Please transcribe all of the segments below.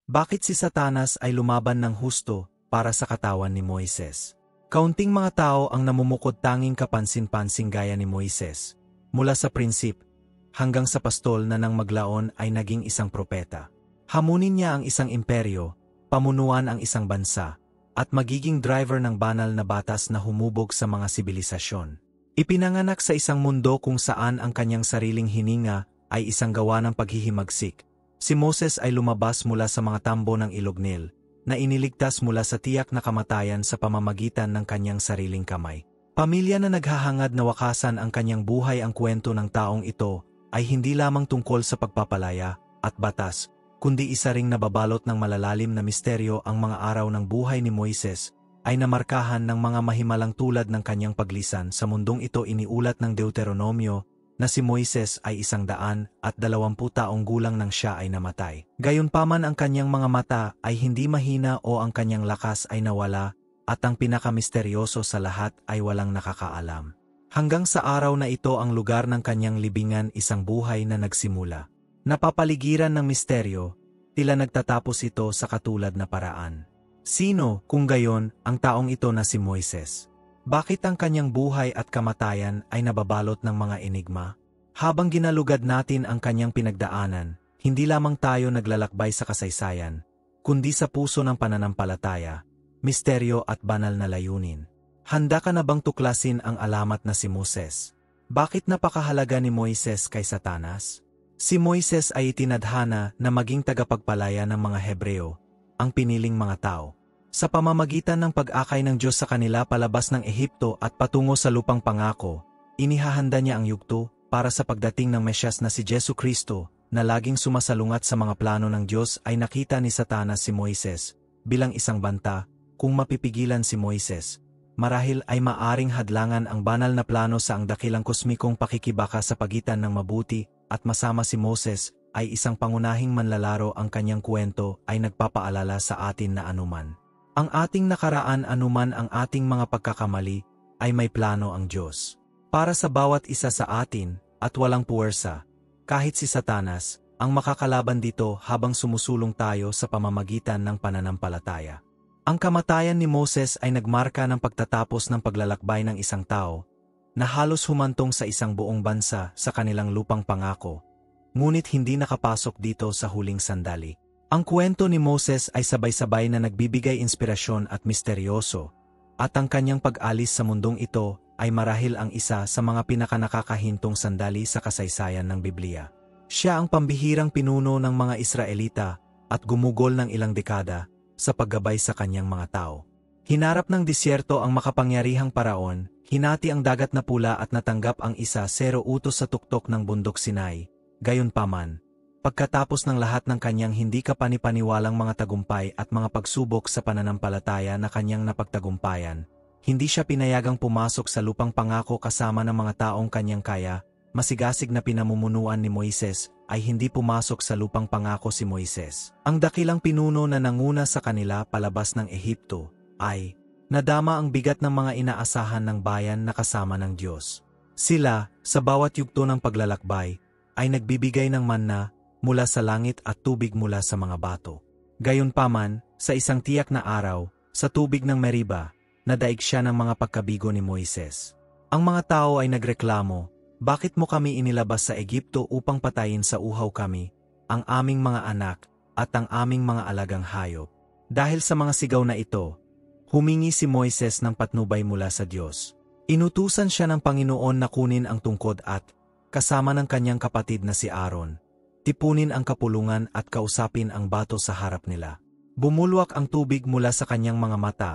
Bakit si Satanas ay lumaban ng husto para sa katawan ni Moises? Kaunting mga tao ang namumukod tanging kapansin-pansing gaya ni Moises. Mula sa prinsip hanggang sa pastol na nang maglaon ay naging isang propeta. Hamunin niya ang isang imperyo, pamunuan ang isang bansa, at magiging driver ng banal na batas na humubog sa mga sibilisasyon. Ipinanganak sa isang mundo kung saan ang kanyang sariling hininga ay isang gawa ng paghihimagsik. Si Moses ay lumabas mula sa mga tambo ng Ilog Nil, na iniligtas mula sa tiyak na kamatayan sa pamamagitan ng kanyang sariling kamay. Pamilya na naghahangad na wakasan ang kanyang buhay. Ang kwento ng taong ito ay hindi lamang tungkol sa pagpapalaya at batas, kundi isa ring nababalot ng malalalim na misteryo. Ang mga araw ng buhay ni Moises ay namarkahan ng mga mahimalang tulad ng kanyang paglisan sa mundong ito. Iniulat ng Deuteronomio na si Moises ay 120 taong gulang nang siya ay namatay. Gayunpaman ang kanyang mga mata ay hindi mahina o ang kanyang lakas ay nawala, at ang pinakamisteryoso sa lahat ay walang nakakaalam. Hanggang sa araw na ito ang lugar ng kanyang libingan isang buhay na nagsimula. Napapaligiran ng misteryo, tila nagtatapos ito sa katulad na paraan. Sino, kung gayon, ang taong ito na si Moises? Bakit ang kanyang buhay at kamatayan ay nababalot ng mga enigma? Habang ginalugad natin ang kanyang pinagdaanan, hindi lamang tayo naglalakbay sa kasaysayan, kundi sa puso ng pananampalataya, misteryo at banal na layunin. Handa ka na bang tuklasin ang alamat na si Moses? Bakit napakahalaga ni Moises kay Satanas? Si Moises ay itinadhana na maging tagapagpalaya ng mga Hebreo, ang piniling mga tao. Sa pamamagitan ng pag-akay ng Diyos sa kanila palabas ng Ehipto at patungo sa lupang pangako, inihahanda niya ang yugto para sa pagdating ng Mesyas na si Jesucristo, na laging sumasalungat sa mga plano ng Diyos. Ay nakita ni Satanas si Moises bilang isang banta. Kung mapipigilan si Moises, marahil ay maaring hadlangan ang banal na plano sa ang dakilang kosmikong pakikibaka sa pagitan ng mabuti at masama. Si Moses ay isang pangunahing manlalaro. Ang kanyang kwento ay nagpapaalala sa atin na anuman ang ating nakaraan, anuman ang ating mga pagkakamali, ay may plano ang Diyos para sa bawat isa sa atin, at walang puwersa, kahit si Satanas, ang makakalaban dito habang sumusulong tayo sa pamamagitan ng pananampalataya. Ang kamatayan ni Moses ay nagmarka ng pagtatapos ng paglalakbay ng isang tao na halos humantong sa isang buong bansa sa kanilang lupang pangako, ngunit hindi nakapasok dito sa huling sandali. Ang kwento ni Moses ay sabay-sabay na nagbibigay inspirasyon at misteryoso, at ang kanyang pag-alis sa mundong ito ay marahil ang isa sa mga pinakanakakahintong sandali sa kasaysayan ng Biblia. Siya ang pambihirang pinuno ng mga Israelita at gumugol ng ilang dekada sa paggabay sa kanyang mga tao. Hinarap ng disyerto ang makapangyarihang paraon, hinati ang dagat na pula at natanggap ang 1-0 utos sa tuktok ng bundok Sinai. Gayunpaman, pagkatapos ng lahat ng kanyang hindi kapanipaniwalang mga tagumpay at mga pagsubok sa pananampalataya na kanyang napagtagumpayan, hindi siya pinayagang pumasok sa lupang pangako kasama ng mga taong kanyang kaya. Masigasig na pinamumunuan ni Moises ay hindi pumasok sa lupang pangako si Moises. Ang dakilang pinuno na nanguna sa kanila palabas ng Ehipto ay nadama ang bigat ng mga inaasahan ng bayan na kasama ng Diyos. Sila, sa bawat yugto ng paglalakbay, ay nagbibigay ng manna mula sa langit at tubig mula sa mga bato. Gayunpaman, sa isang tiyak na araw, sa tubig ng Meriba, nadaig siya ng mga pagkabigo ni Moises. Ang mga tao ay nagreklamo, "Bakit mo kami inilabas sa Ehipto upang patayin sa uhaw kami, ang aming mga anak, at ang aming mga alagang hayop?" Dahil sa mga sigaw na ito, humingi si Moises ng patnubay mula sa Diyos. Inutusan siya ng Panginoon na kunin ang tungkod at, kasama ng kanyang kapatid na si Aaron, tipunin ang kapulungan at kausapin ang bato sa harap nila. Bumulwak ang tubig mula sa kanyang mga mata,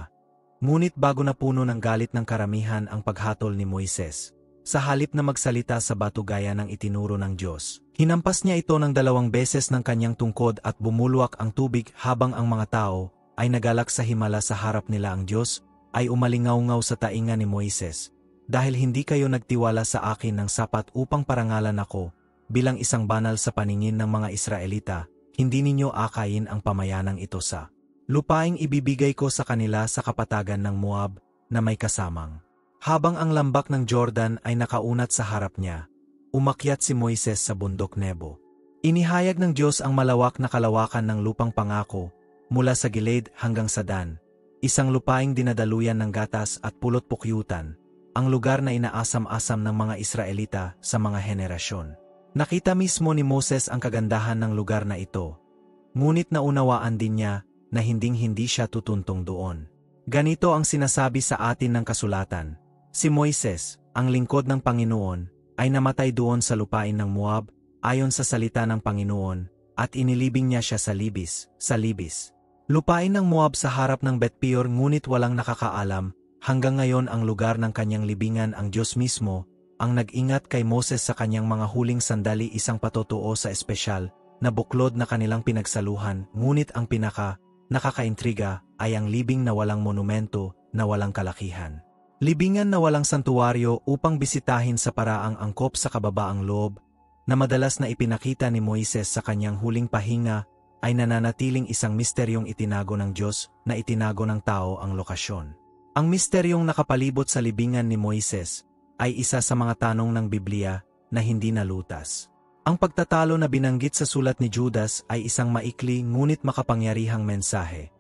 ngunit bago napuno ng galit ng karamihan ang paghatol ni Moises, sa halip na magsalita sa bato gaya ng itinuro ng Diyos, hinampas niya ito ng 2 beses ng kanyang tungkod at bumulwak ang tubig habang ang mga tao ay nagalak sa himala sa harap nila. Ang Diyos ay umalingaw-ngaw sa tainga ni Moises, "Dahil hindi kayo nagtiwala sa akin ng sapat upang parangalan ako bilang isang banal sa paningin ng mga Israelita, hindi ninyo akayin ang pamayanang ito sa lupaing ibibigay ko sa kanila sa kapatagan ng Moab na may kasamang." Habang ang lambak ng Jordan ay nakaunat sa harap niya, umakyat si Moises sa bundok Nebo. Inihayag ng Diyos ang malawak na kalawakan ng lupang pangako, mula sa gilid hanggang sa Dan, isang lupaing dinadaluyan ng gatas at pulot-pukyutan, ang lugar na inaasam-asam ng mga Israelita sa mga henerasyon. Nakita mismo ni Moses ang kagandahan ng lugar na ito, ngunit naunawaan din niya na hinding-hindi siya tutuntong doon. Ganito ang sinasabi sa atin ng kasulatan: si Moises, ang lingkod ng Panginoon, ay namatay doon sa lupain ng Moab, ayon sa salita ng Panginoon, at inilibing niya siya sa Libis. Lupain ng Moab sa harap ng Bet-peor, ngunit walang nakakaalam, hanggang ngayon ang lugar ng kanyang libingan ang Diyos mismo, ang nag-ingat kay Moses sa kanyang mga huling sandali, isang patotoo sa espesyal na buklod na kanilang pinagsaluhan, ngunit ang nakakaintriga ay ang libing na walang monumento, na walang kalakihan. Libingan na walang santuwaryo upang bisitahin sa paraang angkop sa kababaang loob, na madalas na ipinakita ni Moises sa kanyang huling pahinga, ay nananatiling isang misteryong itinago ng Diyos, na itinago ng tao ang lokasyon. Ang misteryong nakapalibot sa libingan ni Moises ay isa sa mga tanong ng Biblia na hindi nalutas. Ang pagtatalo na binanggit sa sulat ni Judas ay isang maikli ngunit makapangyarihang mensahe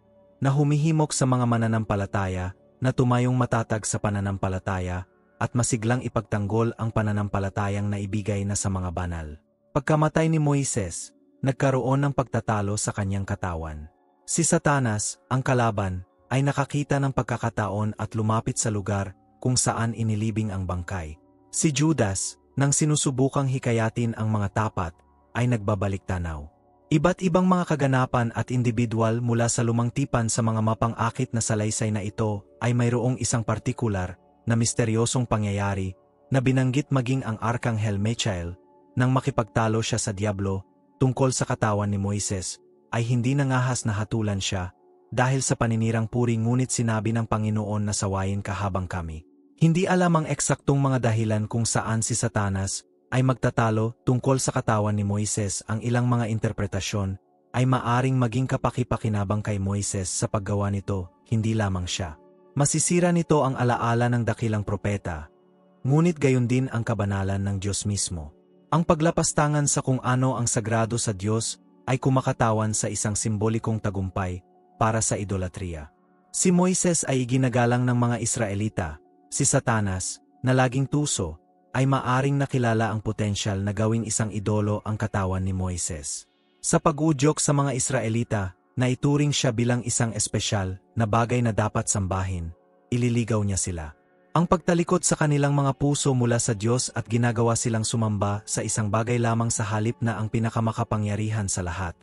na humihimok sa mga mananampalataya na tumayong matatag sa pananampalataya at masiglang ipagtanggol ang pananampalatayang naibigay na sa mga banal. Pagkamatay ni Moises, nagkaroon ng pagtatalo sa kanyang katawan. Si Satanas, ang kalaban, ay nakakita ng pagkakataon at lumapit sa lugar kung saan inilibing ang bangkay. Si Judas, nang sinusubukang hikayatin ang mga tapat, ay nagbabalik tanaw. Iba't ibang mga kaganapan at individual mula sa lumang tipan sa mga mapang-akit na salaysay na ito ay mayroong isang partikular na misteryosong pangyayari na binanggit maging ang Arkanghel Michael nang makipagtalo siya sa Diablo tungkol sa katawan ni Moises ay hindi nangahas na hatulan siya dahil sa paninirang puri, ngunit sinabi ng Panginoon na sawayin ka habang kami. Hindi alam ang eksaktong mga dahilan kung saan si Satanas ay magtatalo tungkol sa katawan ni Moises. Ang ilang mga interpretasyon ay maaring maging kapaki-pakinabang kay Moises sa paggawa nito, hindi lamang siya. Masisira nito ang alaala ng dakilang propeta, ngunit gayon din ang kabanalan ng Diyos mismo. Ang paglapastangan sa kung ano ang sagrado sa Diyos ay kumakatawan sa isang simbolikong tagumpay para sa idolatriya. Si Moises ay iginagalang ng mga Israelita. Si Satanas, na laging tuso, ay maaring nakilala ang potensyal na gawing isang idolo ang katawan ni Moises. Sa pag-uudyok sa mga Israelita, na ituring siya bilang isang espesyal na bagay na dapat sambahin, ililigaw niya sila. Ang pagtalikod sa kanilang mga puso mula sa Diyos at ginagawa silang sumamba sa isang bagay lamang sa halip na ang pinakamakapangyarihan sa lahat.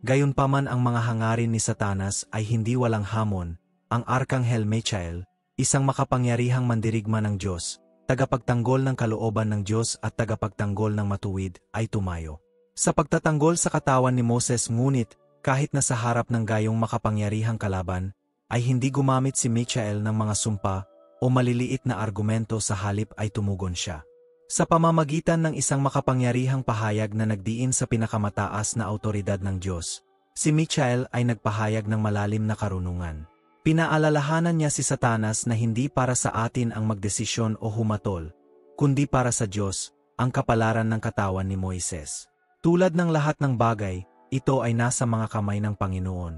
Gayunpaman ang mga hangarin ni Satanas ay hindi walang hamon. Ang Arkanghel Michael, isang makapangyarihang mandirigma ng Diyos, tagapagtanggol ng kalooban ng Diyos at tagapagtanggol ng matuwid, ay tumayo sa pagtatanggol sa katawan ni Moses, ngunit kahit na sa harap ng gayong makapangyarihang kalaban, ay hindi gumamit si Michael ng mga sumpa o maliliit na argumento, sa halip ay tumugon siya sa pamamagitan ng isang makapangyarihang pahayag na nagdiin sa pinakamataas na awtoridad ng Diyos. Si Michael ay nagpahayag ng malalim na karunungan. Pinaalalahanan niya si Satanas na hindi para sa atin ang magdesisyon o humatol, kundi para sa Diyos, ang kapalaran ng katawan ni Moises. Tulad ng lahat ng bagay, ito ay nasa mga kamay ng Panginoon.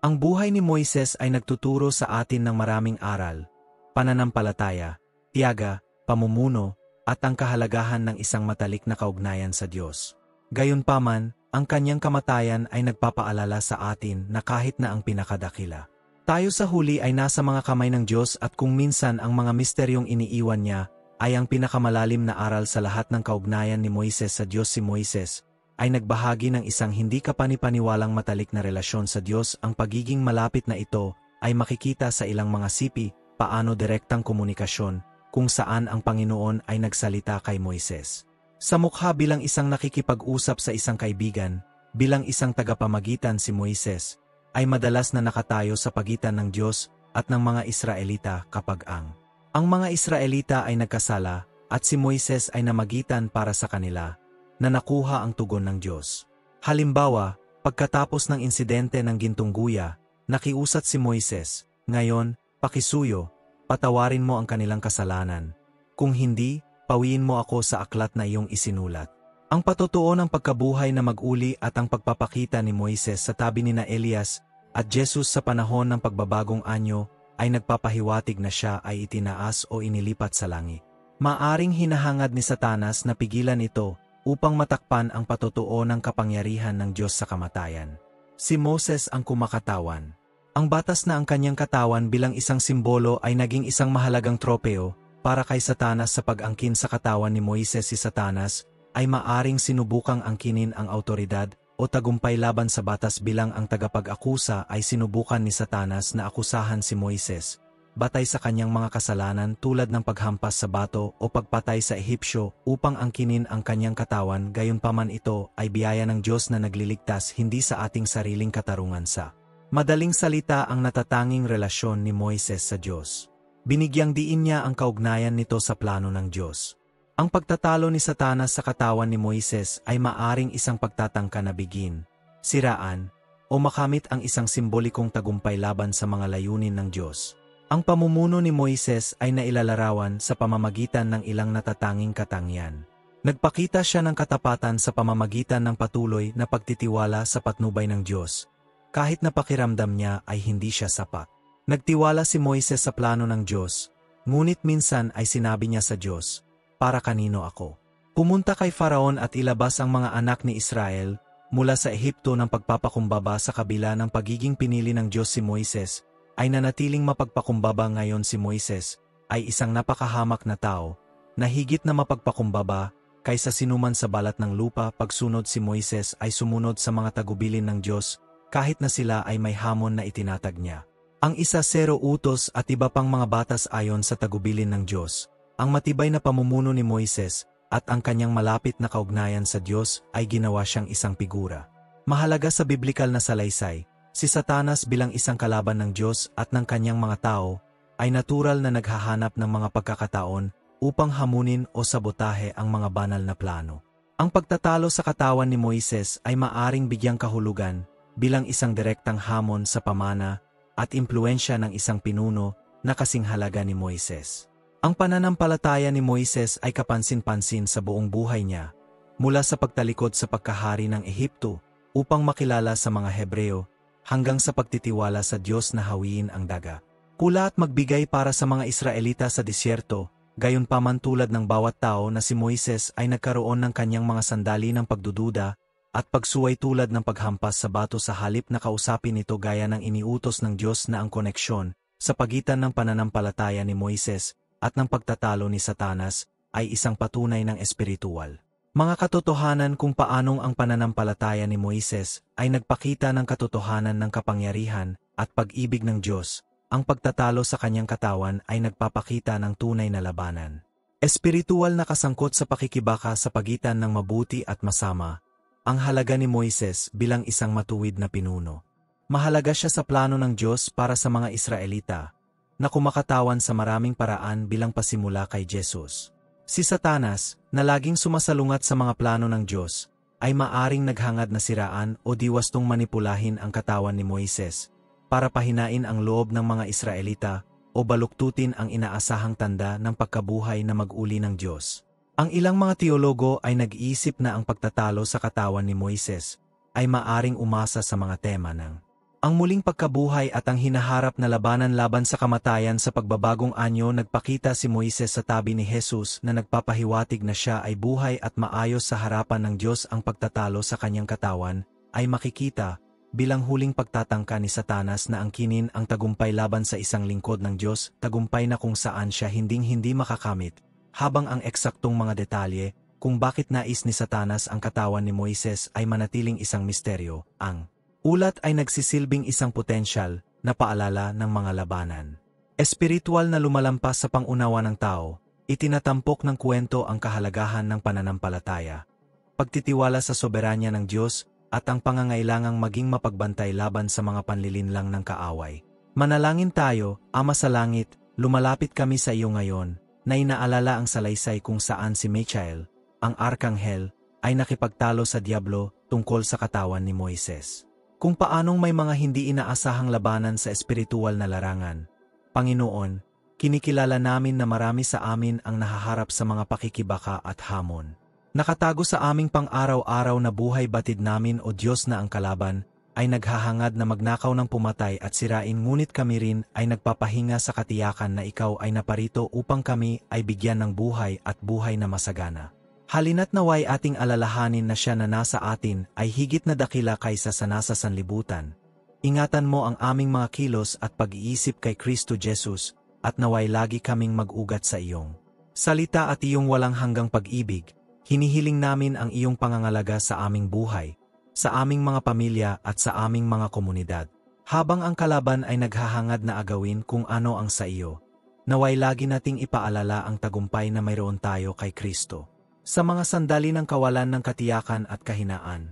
Ang buhay ni Moises ay nagtuturo sa atin ng maraming aral, pananampalataya, tiyaga, pamumuno, at ang kahalagahan ng isang matalik na kaugnayan sa Diyos. Gayunpaman, ang kanyang kamatayan ay nagpapaalala sa atin na kahit na ang pinakadakila, tayo sa huli ay nasa mga kamay ng Diyos, at kung minsan ang mga misteryong iniiwan niya ay ang pinakamalalim na aral sa lahat ng kaugnayan ni Moises sa Diyos. Si Moises ay nagbahagi ng isang hindi kapanipaniwalang matalik na relasyon sa Diyos. Ang pagiging malapit na ito ay makikita sa ilang mga sipi, paano direktang komunikasyon, kung saan ang Panginoon ay nagsalita kay Moises sa mukha bilang isang nakikipag-usap sa isang kaibigan. Bilang isang tagapamagitan, si Moises ay madalas na nakatayo sa pagitan ng Diyos at ng mga Israelita kapag ang mga Israelita ay nagkasala, at si Moises ay namagitan para sa kanila, na nakuha ang tugon ng Diyos. Halimbawa, pagkatapos ng insidente ng Gintong Guya, nakiusat si Moises, "Ngayon, pakisuyo, patawarin mo ang kanilang kasalanan. Kung hindi, pawiin mo ako sa aklat na iyong isinulat." Ang patotoo ng pagkabuhay na mag-uli at ang pagpapakita ni Moises sa tabi nina Elias at Jesus sa panahon ng pagbabagong anyo ay nagpapahiwatig na siya ay itinaas o inilipat sa langit. Maaring hinahangad ni Satanas na pigilan ito upang matakpan ang patotoo ng kapangyarihan ng Diyos sa kamatayan. Si Moses ang kumakatawan. Ang batas na ang kanyang katawan bilang isang simbolo ay naging isang mahalagang tropeo para kay Satanas sa pag-angkin sa katawan ni Moises. Si Satanas ay maaring sinubukang angkinin ang autoridad o tagumpay laban sa batas bilang ang tagapag-akusa ay sinubukan ni Satanas na akusahan si Moises, batay sa kanyang mga kasalanan tulad ng paghampas sa bato o pagpatay sa Ehipsyo upang angkinin ang kanyang katawan. Gayunpaman ito ay biyaya ng Diyos na nagliligtas, hindi sa ating sariling katarungan. Sa madaling salita, ang natatanging relasyon ni Moises sa Diyos. Binigyang diin niya ang kaugnayan nito sa plano ng Diyos. Ang pagtatalo ni Satanas sa katawan ni Moises ay maaring isang pagtatangka na bigin, siraan, o makamit ang isang simbolikong tagumpay laban sa mga layunin ng Diyos. Ang pamumuno ni Moises ay nailalarawan sa pamamagitan ng ilang natatanging katangian. Nagpakita siya ng katapatan sa pamamagitan ng patuloy na pagtitiwala sa patnubay ng Diyos, kahit na pakiramdam niya ay hindi siya sapat. Nagtiwala si Moises sa plano ng Diyos, ngunit minsan ay sinabi niya sa Diyos, "Para kanino ako? Pumunta kay Faraon at ilabas ang mga anak ni Israel mula sa Ehipto." Ng pagpapakumbaba sa kabila ng pagiging pinili ng Diyos, si Moises ay nanatiling mapagpakumbaba. Ngayon si Moises ay isang napakahamak na tao na higit na mapagpakumbaba kaysa sinuman sa balat ng lupa. Pagsunod, si Moises ay sumunod sa mga tagubilin ng Diyos kahit na sila ay may hamon na itinatag niya. Ang 1-0 utos at iba pang mga batas ayon sa tagubilin ng Diyos. Ang matibay na pamumuno ni Moises at ang kanyang malapit na kaugnayan sa Diyos ay ginawa siyang isang figura. Mahalaga sa biblikal na salaysay, si Satanas bilang isang kalaban ng Diyos at ng kanyang mga tao ay natural na naghahanap ng mga pagkakataon upang hamunin o sabotahe ang mga banal na plano. Ang pagtatalo sa katawan ni Moises ay maaring bigyang kahulugan bilang isang direktang hamon sa pamana at impluensya ng isang pinuno na kasing halaga ni Moises. Ang pananampalataya ni Moises ay kapansin-pansin sa buong buhay niya, mula sa pagtalikod sa pagkahari ng Ehipto upang makilala sa mga Hebreo, hanggang sa pagtitiwala sa Diyos na hawiin ang dagat, kula at magbigay para sa mga Israelita sa disyerto. Gayunpaman, tulad ng bawat tao na si Moises ay nagkaroon ng kanyang mga sandali ng pagdududa at pagsuway tulad ng paghampas sa bato sa halip na kausapin ito gaya ng iniutos ng Diyos. Na ang koneksyon sa pagitan ng pananampalataya ni Moises at ng pagtatalo ni Satanas ay isang patunay ng espiritual. Mga katotohanan kung paanong ang pananampalataya ni Moises ay nagpakita ng katotohanan ng kapangyarihan at pag-ibig ng Diyos. Ang pagtatalo sa kanyang katawan ay nagpapakita ng tunay na labanan. Espiritual na kasangkot sa pakikibaka sa pagitan ng mabuti at masama. Ang halaga ni Moises bilang isang matuwid na pinuno. Mahalaga siya sa plano ng Diyos para sa mga Israelita, na kumakatawan sa maraming paraan bilang pasimula kay Jesus. Si Satanas, na laging sumasalungat sa mga plano ng Diyos, ay maaring naghangad na siraan o diwastong manipulahin ang katawan ni Moises para pahinain ang loob ng mga Israelita o baluktutin ang inaasahang tanda ng pagkabuhay na mag-uli ng Diyos. Ang ilang mga teologo ay nag-iisip na ang pagtatalo sa katawan ni Moises ay maaring umasa sa mga tema ng ang muling pagkabuhay at ang hinaharap na labanan laban sa kamatayan. Sa pagbabagong anyo, nagpakita si Moises sa tabi ni Jesus na nagpapahiwatig na siya ay buhay at maayos sa harapan ng Diyos. Ang pagtatalo sa kanyang katawan ay makikita bilang huling pagtatangka ni Satanas na angkinin ang tagumpay laban sa isang lingkod ng Diyos, tagumpay na kung saan siya hindi makakamit, habang ang eksaktong mga detalye kung bakit nais ni Satanas ang katawan ni Moises ay manatiling isang misteryo. Ang ulat ay nagsisilbing isang potensyal na paalala ng mga labanan espiritual na lumalampas sa pangunawa ng tao. Itinatampok ng kwento ang kahalagahan ng pananampalataya, pagtitiwala sa soberanya ng Diyos, at ang pangangailangang maging mapagbantay laban sa mga panlilinlang ng kaaway. Manalangin tayo. Ama sa langit, lumalapit kami sa iyo ngayon, na inaalala ang salaysay kung saan si Michael, ang arkanghel, ay nakipagtalo sa Diablo tungkol sa katawan ni Moises. Kung paanong may mga hindi inaasahang labanan sa espiritual na larangan. Panginoon, kinikilala namin na marami sa amin ang nahaharap sa mga pakikibaka at hamon. Nakatago sa aming pang-araw-araw na buhay batid namin o Diyos na ang kalaban, ay naghahangad na magnakaw ng pumatay at sirain ngunit kami rin ay nagpapahinga sa katiyakan na ikaw ay naparito upang kami ay bigyan ng buhay at buhay na masagana. Halina't naway ating alalahanin na siya na nasa atin ay higit na dakila kaysa sa nasa sanlibutan. Ingatan mo ang aming mga kilos at pag-iisip kay Kristo Jesus, at naway lagi kaming mag-ugat sa iyong salita at iyong walang hanggang pag-ibig. Hinihiling namin ang iyong pangangalaga sa aming buhay, sa aming mga pamilya at sa aming mga komunidad. Habang ang kalaban ay naghahangad na agawin kung ano ang sa iyo, naway lagi nating ipaalala ang tagumpay na mayroon tayo kay Kristo. Sa mga sandali ng kawalan ng katiyakan at kahinaan,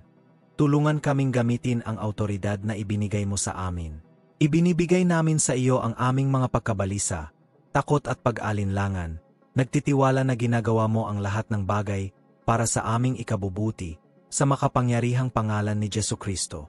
tulungan kaming gamitin ang autoridad na ibinigay mo sa amin. Ibinibigay namin sa iyo ang aming mga pagkabalisa, takot at pag-alinlangan, nagtitiwala na ginagawa mo ang lahat ng bagay para sa aming ikabubuti, sa makapangyarihang pangalan ni Jesucristo.